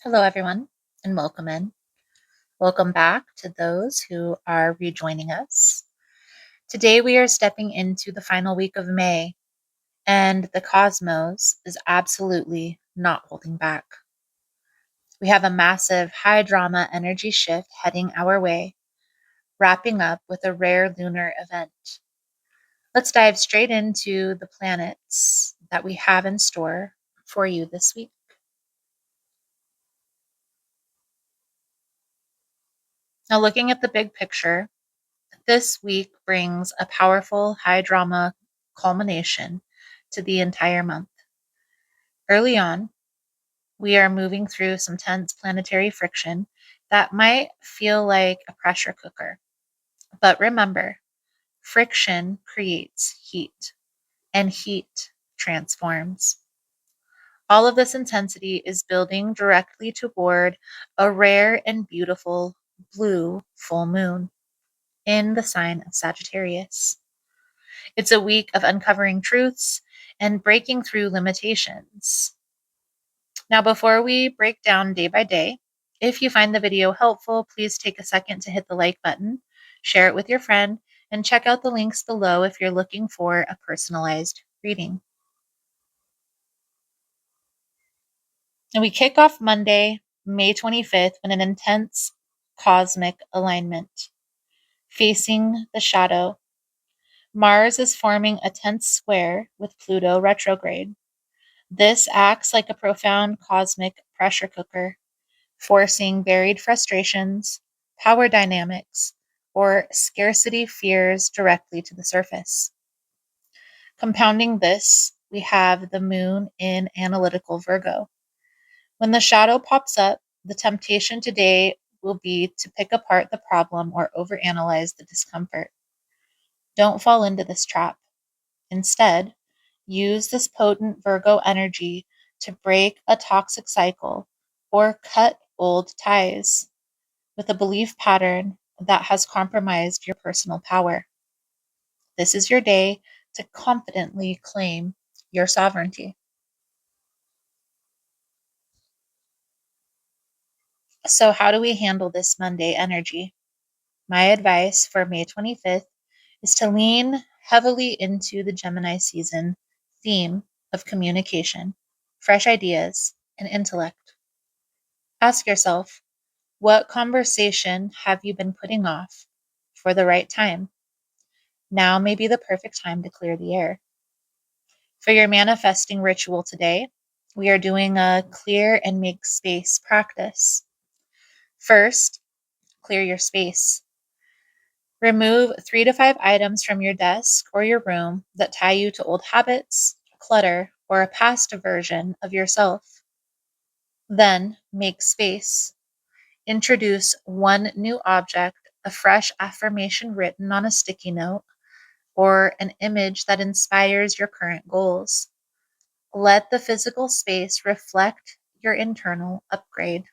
Hello, everyone, and welcome in. Welcome back to those who are rejoining us. Today, we are stepping into the final week of May, and the cosmos is absolutely not holding back. We have a massive high drama energy shift heading our way, wrapping up with a rare lunar event. Let's dive straight into the planets that we have in store for you this week. Now, looking at the big picture, this week brings a powerful high drama culmination to the entire month. Early on, we are moving through some tense planetary friction that might feel like a pressure cooker. But remember, friction creates heat, and heat transforms. All of this intensity is building directly toward a rare and beautiful blue full moon in the sign of Sagittarius. It's a week of uncovering truths and breaking through limitations. Now, before we break down day by day, if you find the video helpful, please take a second to hit the like button, share it with your friend, and check out the links below if you're looking for a personalized reading. And we kick off Monday, May 25th, with an intense cosmic alignment facing the shadow. Mars is forming a tense square with Pluto retrograde. This acts like a profound cosmic pressure cooker, forcing buried frustrations, power dynamics, or scarcity fears directly to the surface. Compounding this, we have the moon in analytical Virgo. When the shadow pops up, the temptation today will be to pick apart the problem or overanalyze the discomfort. Don't fall into this trap. Instead, use this potent Virgo energy to break a toxic cycle or cut old ties with a belief pattern that has compromised your personal power. This is your day to confidently claim your sovereignty. So, how do we handle this Monday energy? My advice for May 25th is to lean heavily into the Gemini season theme of communication, fresh ideas, and intellect. Ask yourself, what conversation have you been putting off for the right time? Now may be the perfect time to clear the air. For your manifesting ritual today, we are doing a clear and make space practice. First, clear your space. Remove 3 to 5 items from your desk or your room that tie you to old habits, clutter, or a past version of yourself. Then make space. Introduce one new object, a fresh affirmation written on a sticky note, or an image that inspires your current goals. Let the physical space reflect your internal upgrade.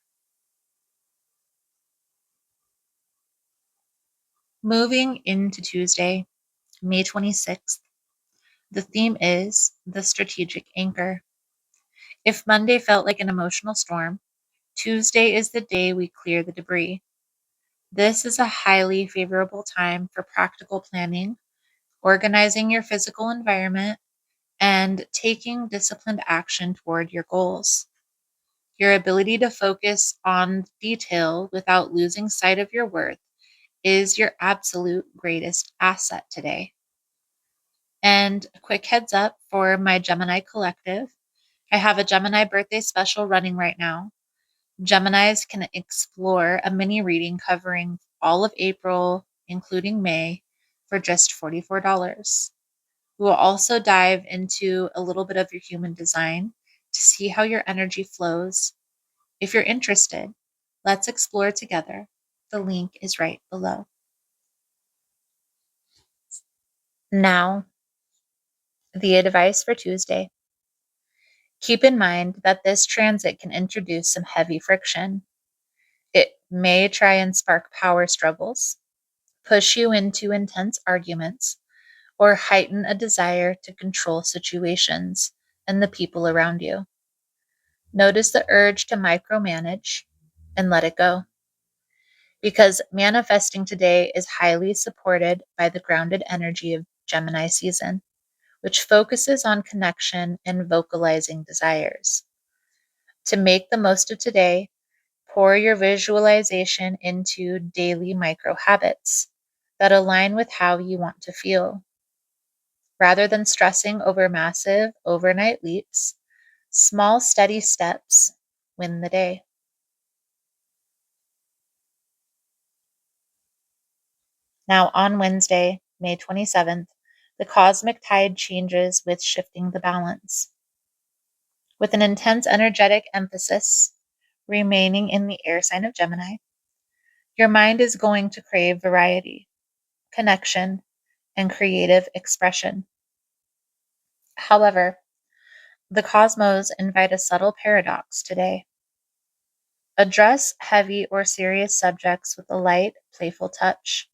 Moving into Tuesday, May 26th, the theme is the strategic anchor. If Monday felt like an emotional storm, Tuesday is the day we clear the debris. This is a highly favorable time for practical planning, organizing your physical environment, and taking disciplined action toward your goals. Your ability to focus on detail without losing sight of your worth is your absolute greatest asset today. And a quick heads up for my Gemini collective, I have a Gemini birthday special running right now. Geminis can explore a mini reading covering all of April, including May, for just $44. We will also dive into a little bit of your human design to see how your energy flows. If you're interested, let's explore together. The link is right below. Now, the advice for Tuesday. Keep in mind that this transit can introduce some heavy friction. It may try and spark power struggles, push you into intense arguments, or heighten a desire to control situations and the people around you. Notice the urge to micromanage and let it go. Because manifesting today is highly supported by the grounded energy of Gemini season, which focuses on connection and vocalizing desires. To make the most of today, pour your visualization into daily micro habits that align with how you want to feel. Rather than stressing over massive overnight leaps, small, steady steps win the day. Now, on Wednesday, May 27th, the cosmic tide changes with shifting the balance. With an intense energetic emphasis remaining in the air sign of Gemini, your mind is going to crave variety, connection, and creative expression. However, the cosmos invite a subtle paradox today. Address heavy or serious subjects with a light, playful touch.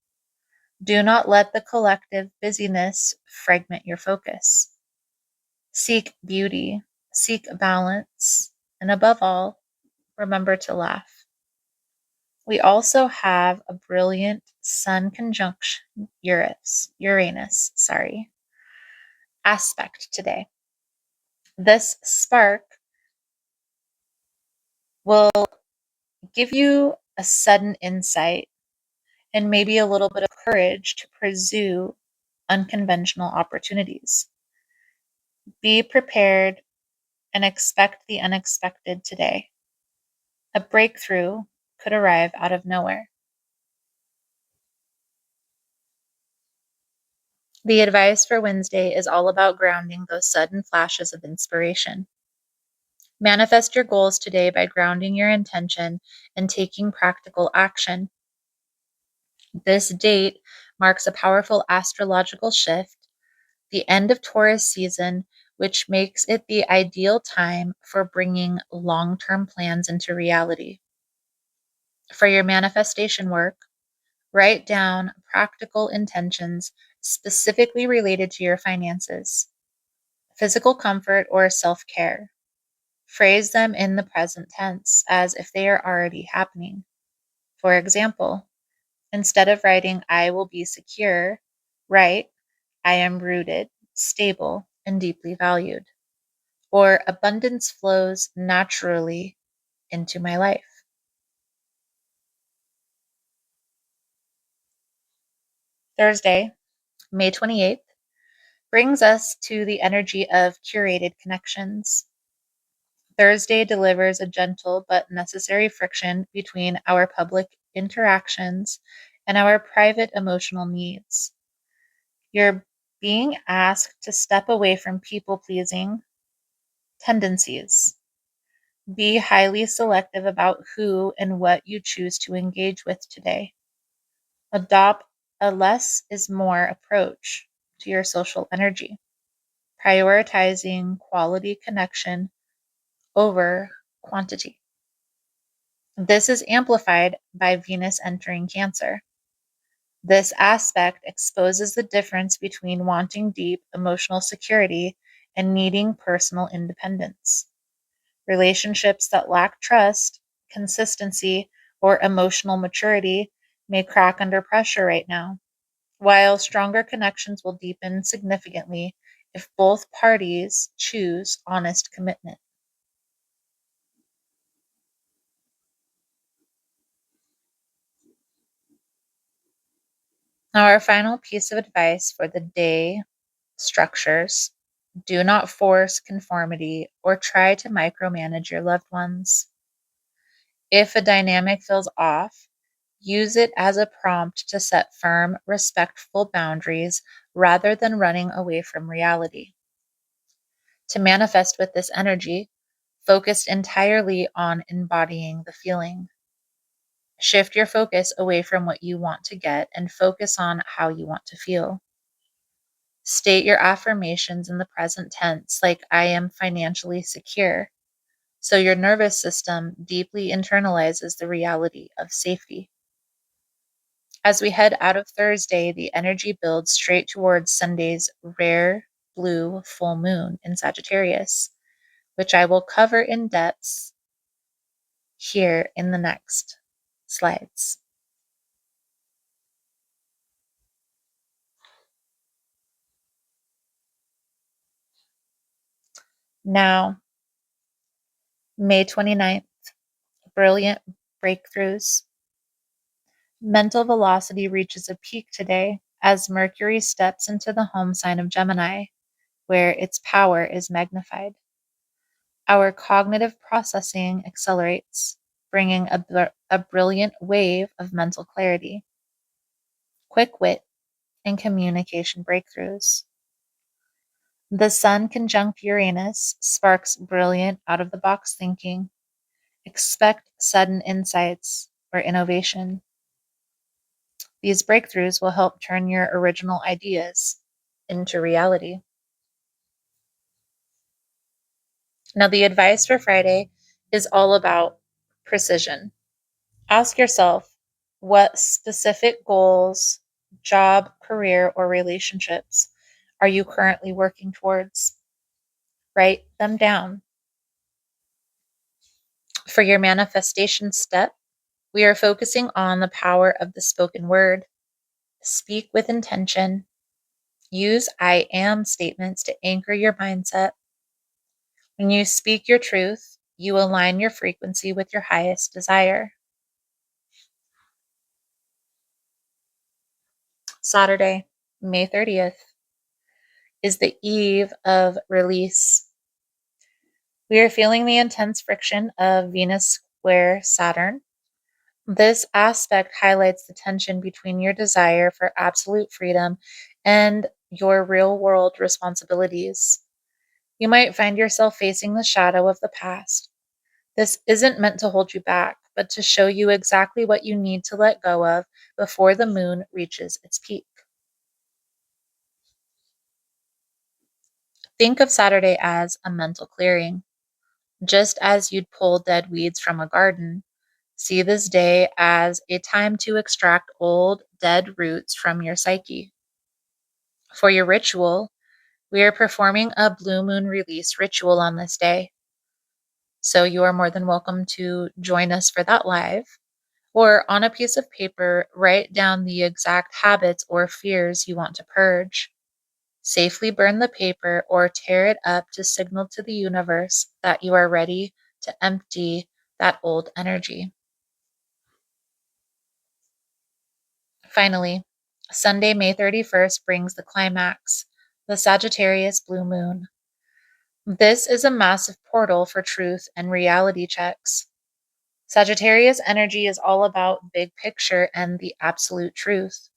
Do not let the collective busyness fragment your focus. Seek beauty, seek balance, and above all, remember to laugh. We also have a brilliant Sun conjunction Uranus, aspect today. This spark will give you a sudden insight and maybe a little bit of courage to pursue unconventional opportunities. Be prepared and expect the unexpected today. A breakthrough could arrive out of nowhere. The advice for Wednesday is all about grounding those sudden flashes of inspiration. Manifest your goals today by grounding your intention and taking practical action. This date marks a powerful astrological shift, the end of Taurus season, which makes it the ideal time for bringing long-term plans into reality. For your manifestation work, write down practical intentions specifically related to your finances, physical comfort, or self-care. Phrase them in the present tense as if they are already happening. For example, instead of writing, I will be secure, write, I am rooted, stable, and deeply valued. Or abundance flows naturally into my life. Thursday, May 28th, brings us to the energy of curated connections. Thursday delivers a gentle but necessary friction between our public interactions and our private emotional needs. You're being asked to step away from people pleasing tendencies. Be highly selective about who and what you choose to engage with today. Adopt a less is more approach to your social energy, prioritizing quality connection over quantity. This is amplified by Venus entering Cancer. This aspect exposes the difference between wanting deep emotional security and needing personal independence. Relationships that lack trust, consistency, or emotional maturity may crack under pressure right now, while stronger connections will deepen significantly if both parties choose honest commitment. Now, our final piece of advice for the day structures: do not force conformity or try to micromanage your loved ones. If a dynamic feels off, use it as a prompt to set firm, respectful boundaries rather than running away from reality. To manifest with this energy, focused entirely on embodying the feeling. Shift your focus away from what you want to get and focus on how you want to feel. State your affirmations in the present tense, like I am financially secure, so your nervous system deeply internalizes the reality of safety. As we head out of Thursday, the energy builds straight towards Sunday's rare blue full moon in Sagittarius, which I will cover in depth here in the next slides. Now, May 29th, brilliant breakthroughs. Mental velocity reaches a peak today as Mercury steps into the home sign of Gemini, where its power is magnified. Our cognitive processing accelerates, bringing a brilliant wave of mental clarity, quick wit, and communication breakthroughs. The Sun conjunct Uranus sparks brilliant out of the box thinking. Expect sudden insights or innovation. These breakthroughs will help turn your original ideas into reality. Now, the advice for Friday is all about precision. Ask yourself, what specific goals, job, career, or relationships are you currently working towards? Write them down. For your manifestation step, we are focusing on the power of the spoken word. Speak with intention. Use I am statements to anchor your mindset. When you speak your truth, you align your frequency with your highest desire. Saturday, May 30th, is the eve of release. We are feeling the intense friction of Venus square Saturn. This aspect highlights the tension between your desire for absolute freedom and your real world responsibilities. You might find yourself facing the shadow of the past. This isn't meant to hold you back, but to show you exactly what you need to let go of before the moon reaches its peak. Think of Saturday as a mental clearing. Just as you'd pull dead weeds from a garden, see this day as a time to extract old, dead roots from your psyche. For your ritual, we are performing a blue moon release ritual on this day. So you are more than welcome to join us for that live. Or on a piece of paper, write down the exact habits or fears you want to purge. Safely burn the paper or tear it up to signal to the universe that you are ready to empty that old energy. Finally, Sunday, May 31st brings the climax, the Sagittarius blue moon. This is a massive portal for truth and reality checks. Sagittarius energy is all about big picture and the absolute truth.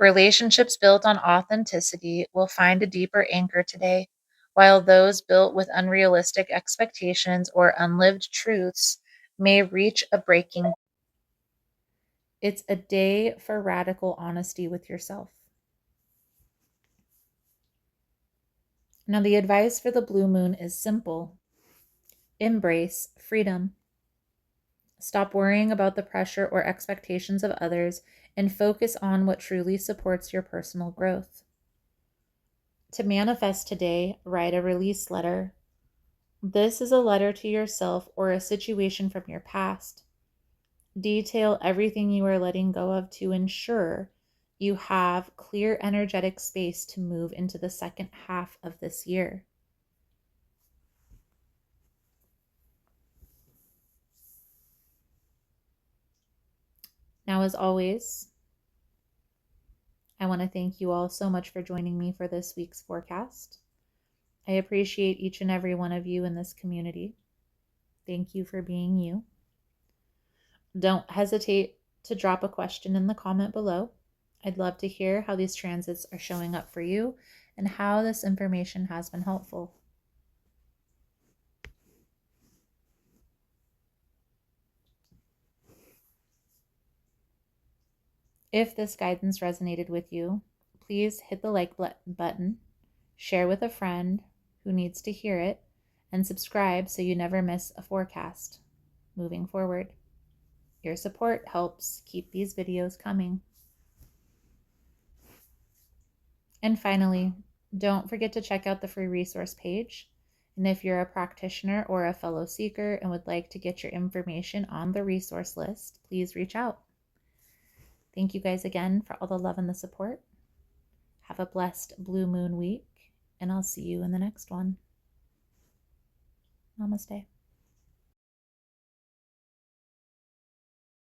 Relationships built on authenticity will find a deeper anchor today, while those built with unrealistic expectations or unlived truths may reach a breaking. It's a day for radical honesty with yourself. Now, the advice for the blue moon is simple. Embrace freedom. Stop worrying about the pressure or expectations of others and focus on what truly supports your personal growth. To manifest today, write a release letter. This is a letter to yourself or a situation from your past. Detail everything you are letting go of to ensure you have clear energetic space to move into the second half of this year. Now, as always, I want to thank you all so much for joining me for this week's forecast. I appreciate each and every one of you in this community. Thank you for being you. Don't hesitate to drop a question in the comment below. I'd love to hear how these transits are showing up for you and how this information has been helpful. If this guidance resonated with you, please hit the like button, share with a friend who needs to hear it, and subscribe so you never miss a forecast moving forward. Your support helps keep these videos coming. And finally, don't forget to check out the free resource page And if you're a practitioner or a fellow seeker and would like to get your information on the resource list, please reach out. Thank you guys again for all the love and the support. Have a blessed Blue Moon week, and I'll see you in the next one. Namaste.